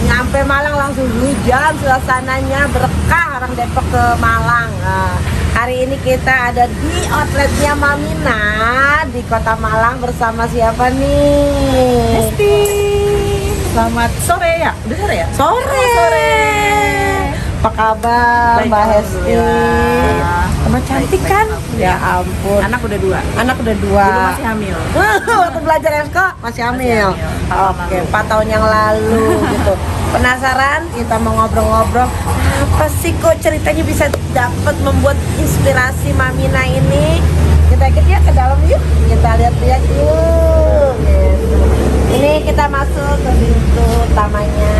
Nyampe Malang langsung hujan, suasananya berkah orang Depok ke Malang. Nah, hari ini kita ada di outletnya Mamina di Kota Malang bersama siapa nih? Hesti. Selamat sore ya? Udah sore ya? Sore. Apa kabar Baik, Mbak Hesti? Sama cantik kan? Ya ampun. Anak udah 2. Anak udah 2. Dulu masih hamil. Waktu belajar FK masih hamil. Oke, 4 tahun yang lalu gitu. Penasaran? Kita mau ngobrol-ngobrol. Apa sih kok ceritanya bisa dapat membuat inspirasi Mamina ini? Kita ikut ya ke dalam yuk. Kita lihat-lihat yuk. Gitu. Ini kita masuk ke pintu utamanya.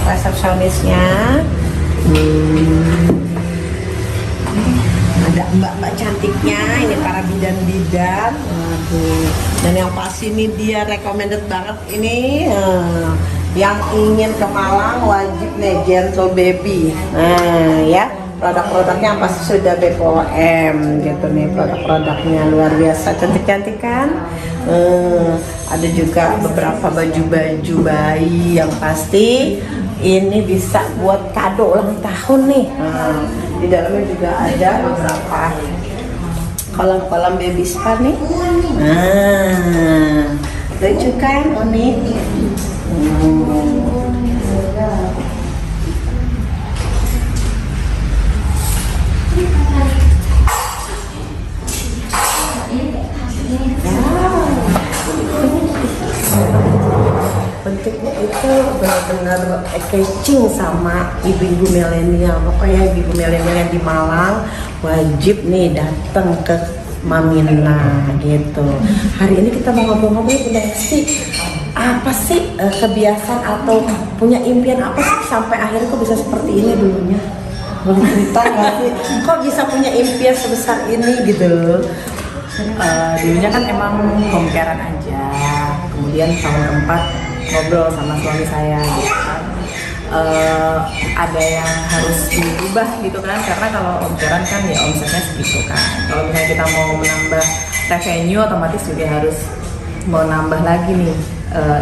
Resepsionisnya. Ada mbak-mbak cantiknya, ini para bidan-bidan. Aduh. Dan yang pasti ini dia recommended banget ini yang ingin ke Malang wajib nih Gentle Baby. Nah ya, produk-produknya yang pasti sudah BPOM gitu nih, produk-produknya luar biasa cantik-cantik kan. Ada juga beberapa baju-baju bayi yang pasti ini bisa buat kado ulang tahun nih. Di dalamnya juga ada beberapa kolam-kolam baby spa nih. Lucu kan unik. Bentuknya itu benar-benar catching sama ibu-ibu milenial. Pokoknya ibu milenial yang di Malang wajib nih datang ke Mamina gitu. Hari ini kita mau ngobrol-ngobrol Bunda Hesti. Apa sih kebiasaan atau punya impian apa sih sampai akhirnya kok bisa seperti ini dulunya? Boleh cerita nggak sih? Kok bisa punya impian sebesar ini gitu? Dulunya kan emang home care-an aja. Kemudian tahun keempat ngobrol sama suami saya gitu kan. Ada yang harus diubah gitu kan, karena kalau omceran kan ya omsetnya segitu kan. Kalau misalnya kita mau menambah revenue, otomatis juga harus mau nambah lagi nih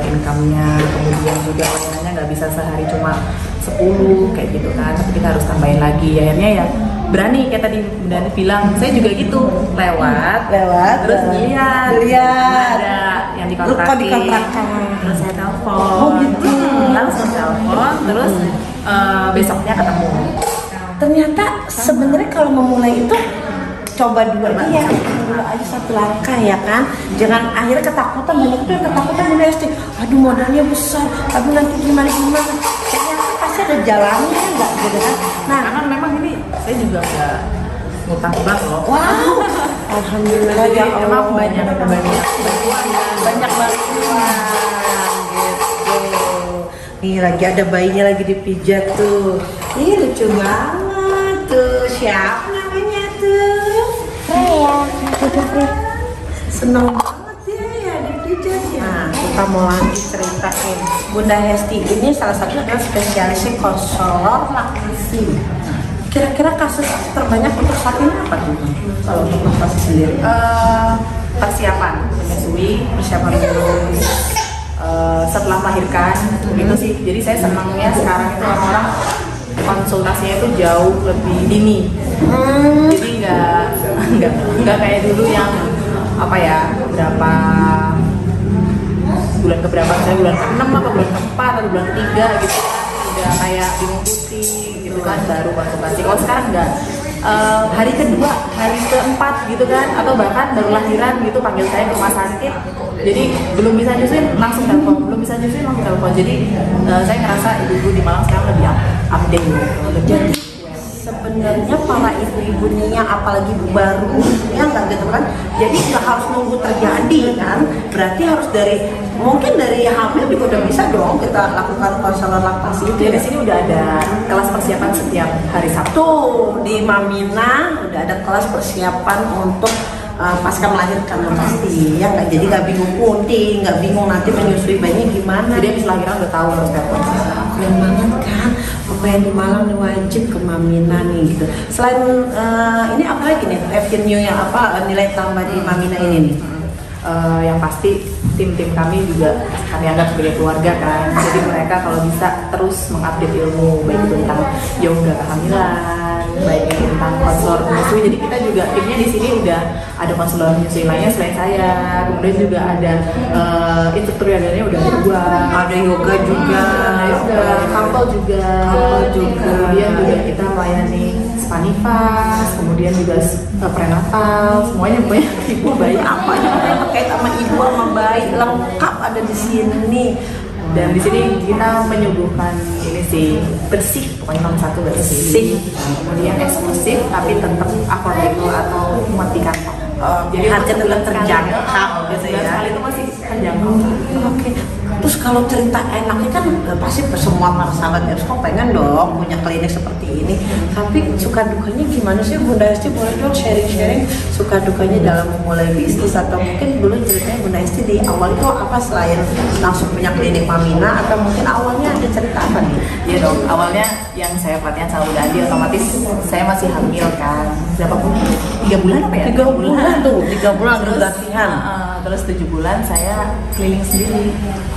income-nya. Kemudian juga layanannya nggak bisa sehari cuma 10 kayak gitu kan, tapi kita harus tambahin lagi. Akhirnya ya berani kayak tadi Bunda bilang, saya juga gitu lewat terus lihat ada yang dikontrakin, terus saya telepon, langsung telepon, terus besoknya ketemu. Ternyata sebenarnya kalau memulai itu coba dulu aja satu langkah ya kan, jangan akhirnya ketakutan. Banyak itu yang ketakutan Bunda Hesti, aduh modalnya besar, aduh nanti gimana kayaknya pasti ada jalannya nggak gitu kan. Nah Karena memang ini saya juga nggak ngutang bank loh. wow, alhamdulillah ya Allah, emang banyak bantuan gitu. Nih lagi ada bayinya lagi dipijat tuh. Ih lucu banget tuh. Siapa namanya tuh? Freya. Seneng banget ya dipijat ya. Nah kita mau lanjut cerita nih. Bunda Hesti ini salah satu adalah spesialisnya konselor laktasi. Kira-kira kasus terbanyak untuk saat ini apa tuh? Kalau untuk laktasi sendiri? Persiapan menyusui, persiapan dulu setelah melahirkan gitu sih. Jadi saya senangnya sekarang itu orang-orang konsultasinya itu jauh lebih dini. Jadi nggak kayak dulu yang apa ya, berapa bulan keberapa, misalnya bulan ke-6 apa bulan ke-4 atau bulan ke-3 gitu kan, udah kayak bingung putih gitu kan baru konsultasi. Kalau sekarang enggak, hari kedua, hari keempat gitu kan, atau bahkan baru lahiran gitu panggil saya ke rumah sakit, jadi belum bisa nyusuin langsung telepon, belum bisa nyusuin langsung telepon. Jadi saya ngerasa ibu-ibu di Malang sekarang lebih update gitu. Jadi sebenarnya para ibu-ibu nih yang apalagi baru ya nggak gitu kan, jadi nggak harus nunggu terjadi kan, berarti harus mungkin dari hamil juga udah bisa dong kita lakukan konselor laktasi itu. Jadi di sini udah ada kelas persiapan setiap hari Sabtu. Tuh di Mamina udah ada kelas persiapan untuk pasca melahirkan yang pasti ya nggak, jadi nggak bingung puting, nggak bingung nanti menyusui bayinya gimana. Jadi habis lahiran udah tahu harus telepon. Keren banget kan, pokoknya di Malang nih wajib ke Mamina nih gitu. Selain ini apa lagi nih revenue yang apa nilai tambah di Mamina ini nih? yang pasti tim-tim kami juga kami anggap sebagai keluarga kan. Jadi mereka kalau bisa terus mengupdate ilmu baik itu tentang yoga kehamilan, baik itu tentang konselor menyusui. Jadi kita juga timnya di sini udah ada konselor menyusui lainnya selain saya. Kemudian juga ada instruktur yoganya udah ada 2. Ada yoga juga. Yoga, couple juga. Kemudian juga kita melayani spanifas, kemudian juga prenatal, semuanya pokoknya ibu bayi Apa yang terkait sama ibu sama bayi lengkap ada di sini. dan di sini kita menyuguhkan ini sih bersih, pokoknya nomor 1 bersih, kemudian eksklusif tapi tetap affordable atau mati kantong. Jadi harga tetap terjangkau gitu ya. Sekali itu masih terjangkau. Oke. Terus kalau cerita enaknya kan pasti semua para sahabat Epsko pengen dong punya klinik seperti ini. Tapi suka dukanya gimana sih Bunda Esti? Boleh dong sharing-sharing suka dukanya dalam memulai bisnis, atau mungkin dulu ceritanya Bunda Esti di awal itu apa selain langsung punya klinik Mamina, atau mungkin awalnya ada cerita apa nih? Iya dong, awalnya yang saya pelatihan sama Bunda Andi otomatis saya masih hamil kan. Berapa bulan? 3 bulan apa ya? 3 bulan tuh, 3 bulan Terus, latihan. terus 7 bulan saya keliling sendiri.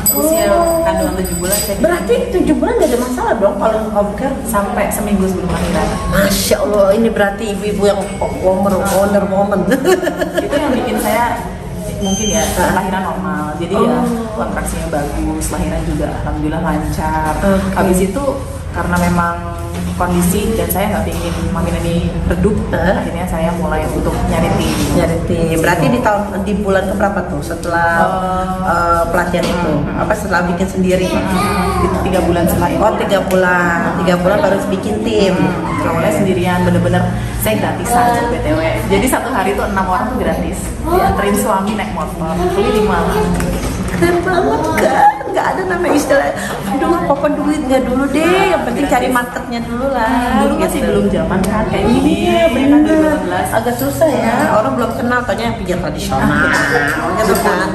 Usia kandungan 7 bulan saya Berarti 7 bulan gak ada masalah dong kalau home care? sampai seminggu sebelum lahiran. Masya Allah, ini berarti ibu-ibu yang wonder woman. Itu yang bikin saya mungkin ya lahiran normal. Jadi ya kontraksinya bagus, lahiran juga alhamdulillah lancar. Habis itu karena memang kondisi dan saya nggak ingin Mamina ini redup, akhirnya saya mulai untuk nyari tim. Nyari tim. Berarti di bulan keberapa tuh setelah pelatihan itu? Apa setelah bikin sendiri? Itu 3 bulan setelah itu. Oh 3 bulan, 3 bulan baru bikin tim. Awalnya sendirian, bener-bener saya gratisan BTW. Jadi satu hari itu 6 orang tuh gratis. Dianterin suami naik motor, keliling malam. Keren banget kan? Gak ada nama istilah, aduh apa duit nggak dulu deh, yang penting cari marketnya dulu lah. Dulu masih belum zaman kan kayak gini. Iya kan bener, 2018. agak susah ya, orang belum kenal, tanya yang pijat tradisional gitu kan.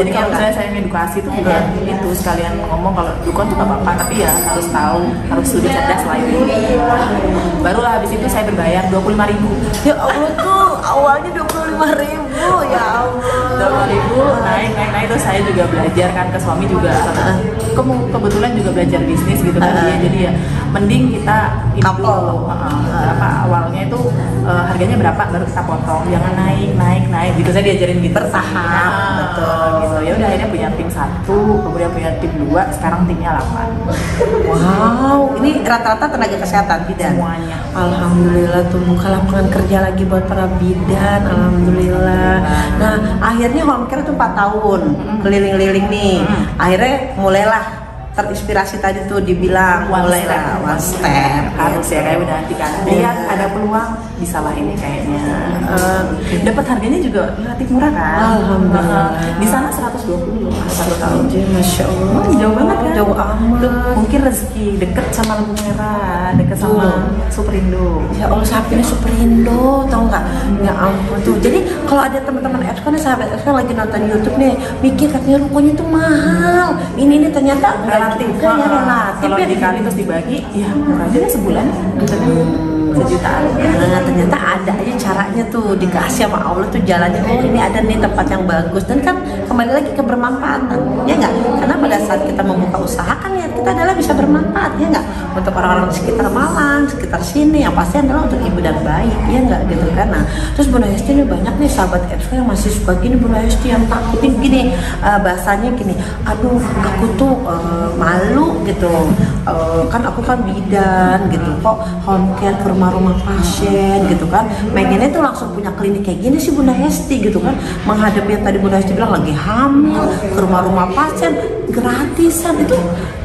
Jadi kalau misalnya saya edukasi itu juga itu sekalian ngomong kalau dukun juga apa-apa, tapi ya harus tahu, harus sudah cerdas lah itu. Barulah habis itu saya berbayar 25.000. Ya Allah tuh awalnya 25.000 ya Allah. 20.000 naik terus saya juga belajar kan, ke suami juga kebetulan juga belajar bisnis gitu kan dia, jadi ya mending kita ini dulu berapa awalnya itu harganya berapa baru kita potong, jangan naik gitu, saya diajarin gitu Bertahap, betul. gitu. Ya udah akhirnya punya tim 1, kemudian punya tim 2, sekarang timnya 8. Wow, ini rata-rata tenaga kesehatan bidan. Semuanya. Alhamdulillah tuh buka lapangan kerja lagi buat para bidan, alhamdulillah. Nah, akhirnya home care tuh 4 tahun keliling-keliling nih. Akhirnya mulailah terinspirasi tadi tuh dibilang mulailah one step. Harus ya kayak udah nanti kan lihat ada peluang bisa lah ini kayaknya. Dapat harganya juga relatif murah kan. Alhamdulillah. Di sana 120 1 tahun. Masya Allah. Jauh banget kan? Jauh amat. Mungkin rezeki deket sama lampu merah, deket sama Superindo. Ya Allah, sapinya Superindo, tau nggak? Ya ampun tuh. Jadi kalau ada teman-teman Epsko nih, sahabat Epsko lagi nonton YouTube nih, mikir katanya rukonya tuh mahal. Ini ternyata Relatif, juga ya relatif. kalau ya. dikali terus dibagi, ya murah aja sebulan gitu kan, sejutaan. Nah, ternyata ada aja caranya tuh, dikasih sama Allah tuh jalannya. Oh ini ada nih tempat yang bagus, dan kan kembali lagi ke bermanfaatan, ya nggak? Karena pada saat kita membuka usaha kan ya kita adalah bisa bermanfaat, ya nggak? Untuk orang-orang di sekitar Malang, sekitar sini, yang pasti adalah untuk ibu dan bayi, ya nggak gitu kan? Nah, terus Bunda Hesti nih banyak nih sahabat Epsko yang masih suka gini, Bunda Hesti yang takutin gini, bahasanya gini, aduh aku tuh malu gitu, kan aku kan bidan gitu, kok home care ke rumah-rumah pasien gitu kan, pengennya tuh langsung punya klinik kayak gini sih Bunda Hesti gitu kan, menghadapi yang tadi Bunda Hesti bilang lagi hamil ke rumah-rumah pasien gratisan. Itu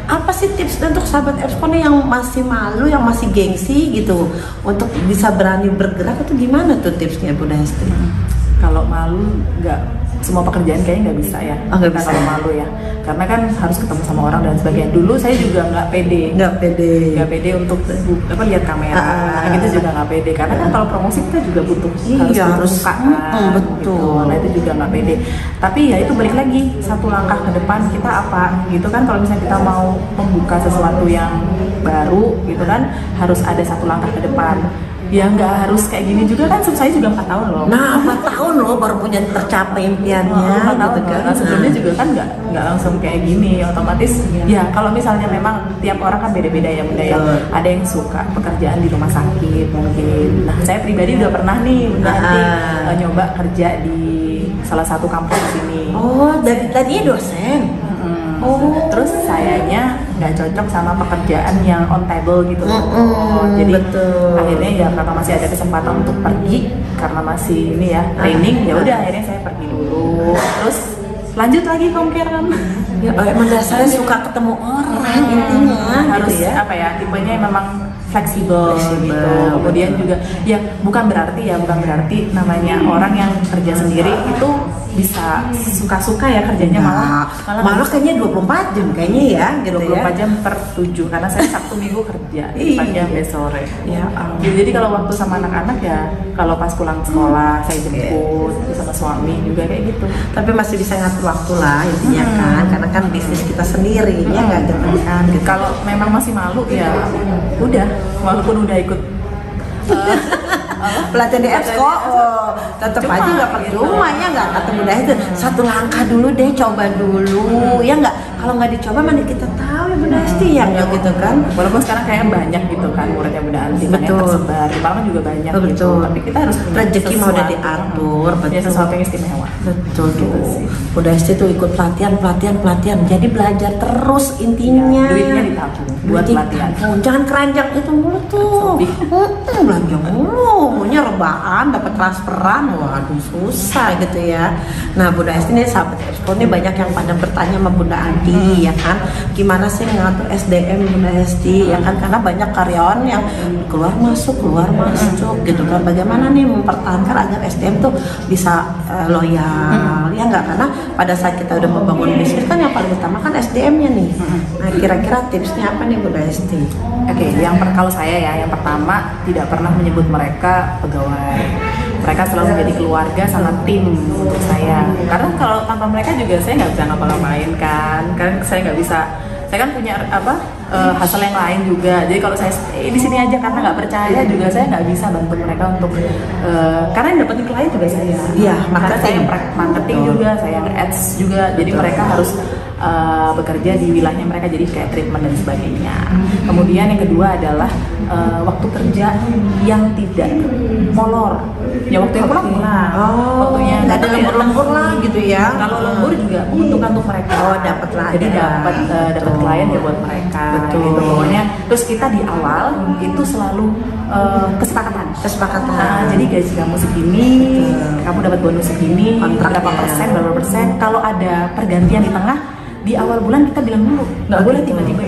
apa sih tips untuk sahabat Epsko nih yang masih malu, yang masih gengsi gitu, untuk bisa berani bergerak? Itu gimana tuh tipsnya Bunda Hesti? Kalau malu nggak, semua pekerjaan kayaknya nggak bisa ya. Oh, nggak bisa. Kalau malu ya, karena kan harus ketemu sama orang dan sebagainya. Dulu saya juga nggak pede untuk lihat kamera, gitu juga nggak pede. Karena kan kalau promosi kita juga butuh harus buka kan, betul. Gitu. Nah itu juga nggak pede. Tapi ya itu balik lagi satu langkah ke depan kita apa, gitu kan? Kalau misalnya kita mau membuka sesuatu yang baru, gitu kan, harus ada satu langkah ke depan. ya nggak harus kayak gini juga kan, saya juga 4 tahun loh. Nah, 4 tahun loh baru punya tercapai impiannya, 4 tahun gitu kan. kan. Sebelumnya juga kan nggak langsung kayak gini, otomatis ya kalau misalnya memang tiap orang kan beda-beda ya Bunda ya. Ada yang suka pekerjaan di rumah sakit mungkin. Nah, saya pribadi udah pernah nih Bunda nyoba kerja di salah satu kampus di sini. Oh, tadinya dosen. Terus sayanya nggak cocok sama pekerjaan yang on table gitu. Jadi betul. akhirnya ya karena masih ada kesempatan untuk pergi, karena masih ini ya training, ya udah akhirnya saya pergi dulu. Terus lanjut lagi Komkeran. Ya, emang dasarnya suka ketemu orang intinya, Harus gitu ya. apa ya, tipenya memang fleksibel gitu. Kemudian juga ya bukan berarti namanya orang yang kerja sendiri itu bisa suka-suka ya kerjanya, malah kayaknya 24 jam kayaknya ya, gitu 24 ya. jam per 7 karena saya Sabtu Minggu kerja dari pagi sampai sore. Ya, Jadi kalau waktu sama anak-anak ya kalau pas pulang sekolah saya jemput sama suami juga kayak gitu. tapi masih bisa ngatur waktu lah intinya kan, karena kan bisnis kita sendiri ya nggak gitu kan. Gitu. Kalau memang masih malu ya udah, walaupun udah ikut pelatihan di Exco, tetap aja nggak percuma ya, nggak ketemu dah itu satu langkah dulu deh, coba dulu ya nggak. Kalau nggak dicoba mana kita tahu ya Bunda Esti ya nggak gitu kan. Walaupun sekarang kayak banyak gitu kan muridnya Bunda Anti kan yang tersebar di Palembang juga banyak gitu, tapi kita harus punya rezeki mau udah sesuatu, diatur, punya sesuatu yang istimewa. Betul gitu sih. Bunda Esti tuh ikut pelatihan, jadi belajar terus intinya. Duitnya ditabung buat pelatihan. Jangan keranjang itu mulu tuh. Belanja mulu, maunya rebahan, dapat transferan, waduh susah gitu ya. Nah Bunda Esti nih sahabat Exco nih banyak yang pada bertanya sama Bunda Anti ya kan, gimana sih ngatur SDM Bunda Esti ya kan, karena banyak karyawan yang keluar masuk gitu kan. Bagaimana nih mempertahankan agar SDM tuh bisa loyal ya nggak, karena pada saat kita udah membangun bisnis kan yang paling utama kan SDM-nya nih. Nah kira-kira tipsnya apa nih Bunda Esti? Oke, kalau saya ya, yang pertama tidak pernah menyebut mereka pegawai. Mereka selalu menjadi keluarga sama tim untuk saya. Karena kalau tanpa mereka juga saya nggak bisa ngapa-ngapain kan. Karena saya nggak bisa. Saya kan punya hasil yang lain juga. Jadi kalau saya di sini aja karena nggak percaya juga saya nggak bisa bantu mereka untuk karena yang dapetin klien juga saya. Iya, karena saya yang marketing juga, saya yang ads juga. Jadi mereka harus bekerja di wilayahnya mereka, jadi kayak treatment dan sebagainya. Kemudian yang kedua adalah waktu kerja yang tidak molor. Ya waktu yang pulang, waktunya nggak ada lembur-lembur lah gitu ya. Kalau lembur juga menguntungkan untuk mereka. Dapat lah. Jadi dapat klien ya buat mereka. Betul. Gitu. Pokoknya terus kita di awal itu selalu kesepakatan. Nah, jadi gaji kamu segini, kamu dapat bonus segini, berapa persen. Kalau ada pergantian di tengah, di awal bulan kita bilang dulu, nggak boleh tiba-tiba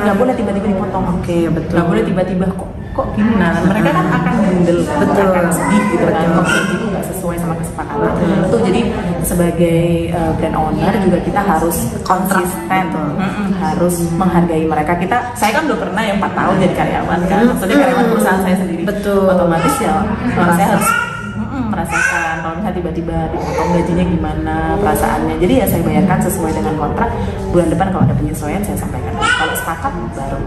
nggak boleh tiba-tiba dipotong. Oke, betul. Nggak boleh tiba-tiba kok gini. Nah mereka kan akan mendel, akan sedih gitu kan, itu nggak sesuai sama kesepakatan. Itu jadi sebagai brand owner juga kita harus konsisten, harus menghargai mereka. Saya kan udah pernah yang 4 tahun jadi karyawan kan, maksudnya karyawan perusahaan saya sendiri. Betul. Otomatis ya saya harus merasakan kalau misalnya tiba-tiba dipotong gajinya gimana perasaannya. Jadi ya saya bayarkan sesuai dengan kontrak. Bulan depan kalau ada penyesuaian saya sampaikan. Kalau sepakat baru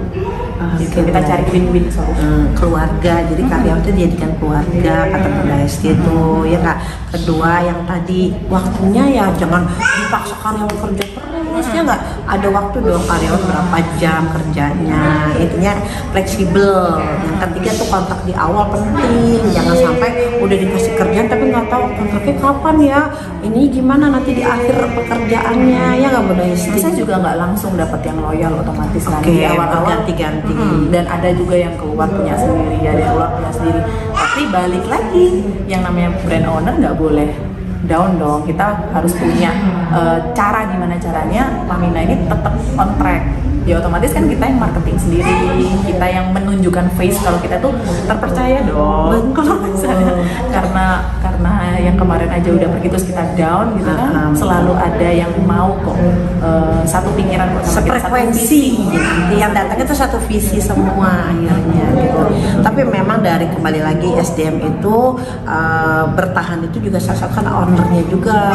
gitu. Kita cari win-win solution. Keluarga, jadi karyawan itu dijadikan keluarga kata Bunda Esti itu ya kak. Kedua yang tadi waktunya ya jangan dipaksa karyawan kerja terus ya nggak, ada waktu dong karyawan berapa jam kerjanya, intinya fleksibel. Yang ketiga tuh kontrak di awal penting, jangan sampai udah dikasih kerjaan tapi nggak tahu kontraknya kapan ya, ini gimana nanti di akhir pekerjaannya ya nggak Bunda Esti. Saya juga nggak langsung dapat yang loyal otomatis Oke, nanti awal-awal ganti-ganti. Dan ada juga yang keluar punya sendiri, ada yang keluar punya sendiri. Tapi balik lagi, yang namanya brand owner nggak boleh down dong. Kita harus punya cara, gimana caranya Pamina ini tetap on track. Ya otomatis kan kita yang marketing sendiri, kita yang menunjukkan face kalau kita tuh terpercaya dong. Kalau misalnya karena yang kemarin aja udah pergi terus kita down gitu kan, selalu ada yang mau kok satu pikiran kok sama kita, sefrekuensi gitu. Yang datangnya tuh satu visi semua akhirnya gitu. Tapi memang dari kembali lagi SDM itu bertahan itu juga salah satu kan ownernya juga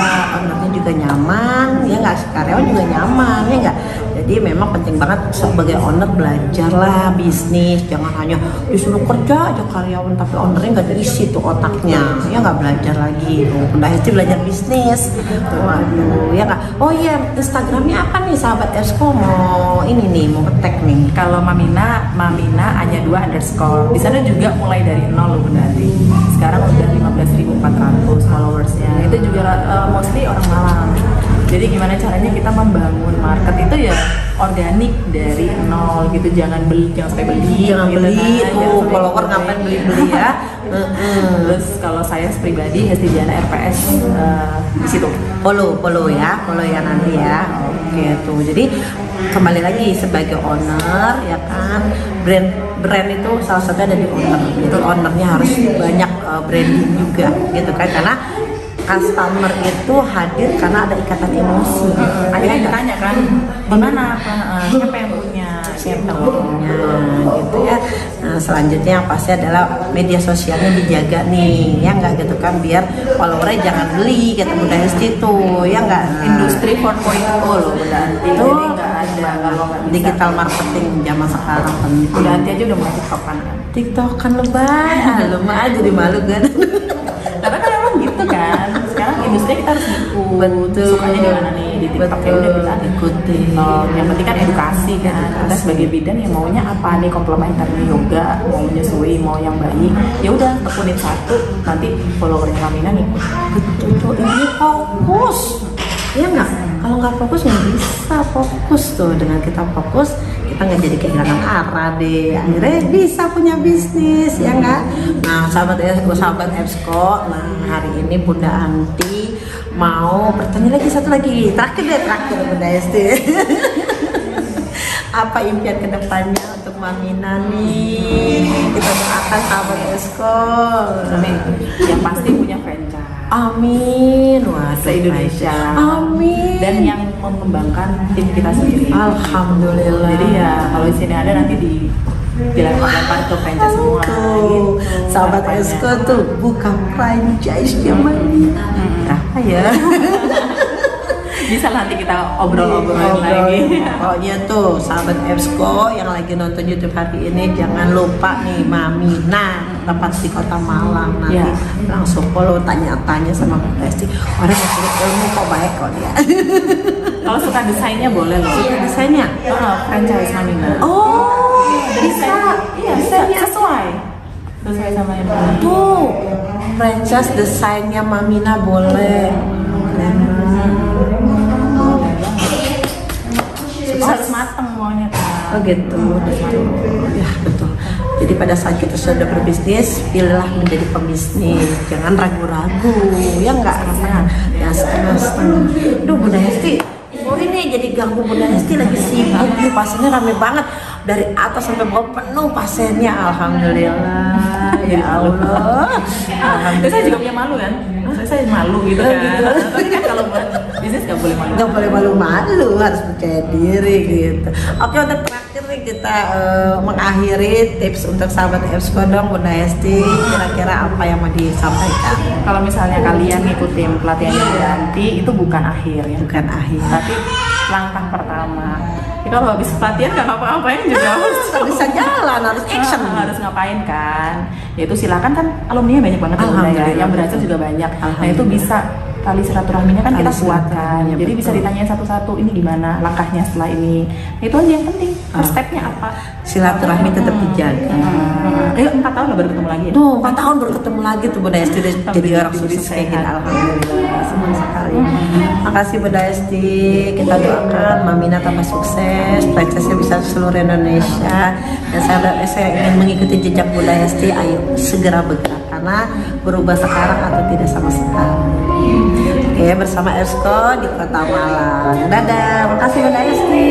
nyaman ya nggak, karyawan juga nyaman ya nggak. Jadi memang penting banget sebagai owner belajarlah bisnis, jangan hanya disuruh kerja aja karyawan tapi ownernya nggak diisi tuh otaknya, ya nggak belajar lagi. Bunda Hesti belajar bisnis, waduh ya nggak. Oh iya, Instagramnya apa nih sahabat Esko, mau ini nih mau ngetek nih. Kalau Mamina hanya 2_. Di sana juga mulai dari nol loh Bunda Hesti. Sekarang udah 15.400 followersnya. Itu juga mostly orang Malang. Jadi gimana caranya kita membangun market itu ya organik dari nol gitu, jangan sampai beli Jangan gitu beli kan. Jangan tuh sampai follower ngapain beli ya. Terus kalau saya pribadi Hesti Diana RPS di situ. Follow ya nanti ya. Oke tuh, jadi kembali lagi sebagai owner ya kan, brand itu salah satunya ada di owner. Itu ownernya harus banyak branding juga gitu kan, karena customer itu hadir karena ada ikatan emosi. Akhirnya ditanya kan, di mana siapa yang punya, siapa yang punya gitu ya. Nah selanjutnya yang pasti adalah media sosialnya dijaga nih, ya nggak gitu kan, biar followernya jangan beli kata Bunda Hesti tuh, ya nggak. Industri 4.0 loh Bunda Anti. Itu Jadi nggak ada kalau nggak bisa. digital marketing zaman sekarang penting. Bunda Anti aja udah mulai TikTokan kan. TikTok kan lebay, lu mah jadi malu kan. Karena kan emang gitu kan. Sekarang industri kita harus ikut. Betul. Sukanya di mana nih, di TikTok ya udah kita ikuti. Yang penting kan edukasi kan. Kita sebagai bidan yang maunya apa nih, komplementer nih, yoga, mau menyusui, mau yang bayi. Ya udah tekunin satu, nanti followernya Mamina nih. Betul, ini fokus. Ya nggak, kalau nggak fokus nggak bisa fokus tuh. Dengan kita fokus, kita nggak jadi kehilangan arah deh. Akhirnya bisa punya bisnis, ya nggak. Nah sahabat Esko, nah hari ini Bunda Anti mau bertanya lagi satu lagi, terakhir Bunda Hesti. Apa impian kedepannya untuk Mamina nih? Kita doakan sahabat Esko. Amin. Yang pasti punya franchise. Amin, waduh, se-Indonesia. Amin. Dan yang mengembangkan tim kita sendiri. Alhamdulillah. Jadi ya kalau di sini ada nanti dilempar ke franchise semua. Tuh, Gitu. sahabat Harapannya. Esko tuh buka franchise Mamina. Berapa ya? Bisa nanti kita obrol-obrol lagi. Pokoknya tuh sahabat Esko yang lagi nonton YouTube hari ini, jangan lupa nih Mamina tempat di Kota Malang, nanti Ya. langsung follow, tanya-tanya sama Bunda Hesti. Orang yang sudah ilmu kok baik kok dia. Kalau suka desainnya boleh loh. Suka desainnya? Franchise Mamina. Oh, bisa. Iya, bisa. Sesuai sama yang mau. Tuh, franchise desainnya Mamina boleh. Keren banget. Harus mateng maunya kan. Oh gitu, ya betul. Jadi pada saat kita sudah berbisnis, pilihlah menjadi pembisnis, jangan ragu-ragu, ya enggak? Ya setengah-setengah. Duh Bunda Hesti, oh ini jadi ganggu Bunda Hesti lagi sibuk nih, pasiennya rame banget dari atas sampai bawah penuh pasiennya, alhamdulillah. Ya Allah, Alhamdulillah. Saya juga punya malu kan. Saya malu gitu kan. Tapi kan kalau buat bisnis nggak boleh malu. nggak boleh malu-malu, harus percaya diri gitu. Oke, untuk terakhir nih kita mengakhiri tips untuk sahabat Esko dong Bunda Hesti, kira-kira apa yang mau disampaikan? Kalau misalnya kalian ngikutin pelatihannya nanti itu bukan akhir ya. Bukan akhir, Tapi langkah pertama. Ya, kalau habis pelatihan nggak ngapa-ngapain juga harus bisa jalan, harus action. harus ngapain kan? Yaitu silakan kan alumni banyak banget ya, Bunda, ya. Alhamdulillah. Yang berhasil juga banyak. Nah itu Alhamdulillah. bisa tali silaturahminya kan kita Tali kuatkan. silaturahminya, Jadi betul. bisa ditanyain satu-satu ini gimana langkahnya setelah ini. Itu aja yang penting. First stepnya apa? Silaturahmi tetap dijaga. 4 tahun lah baru ketemu lagi. Ya? Tuh, 4 tahun baru ketemu lagi tuh Bunda Hesti udah jadi orang sukses kayak gini. Alhamdulillah, senang sekali. Makasih Bunda Hesti, kita doakan Mamina tambah sukses, franchise-nya bisa seluruh Indonesia. Dan saya ingin mengikuti jejak Bunda Hesti, ayo segera bergerak karena berubah sekarang atau tidak sama sekali. Oke, bersama Esko di Kota Malang. Dadah, makasih Bunda Hesti.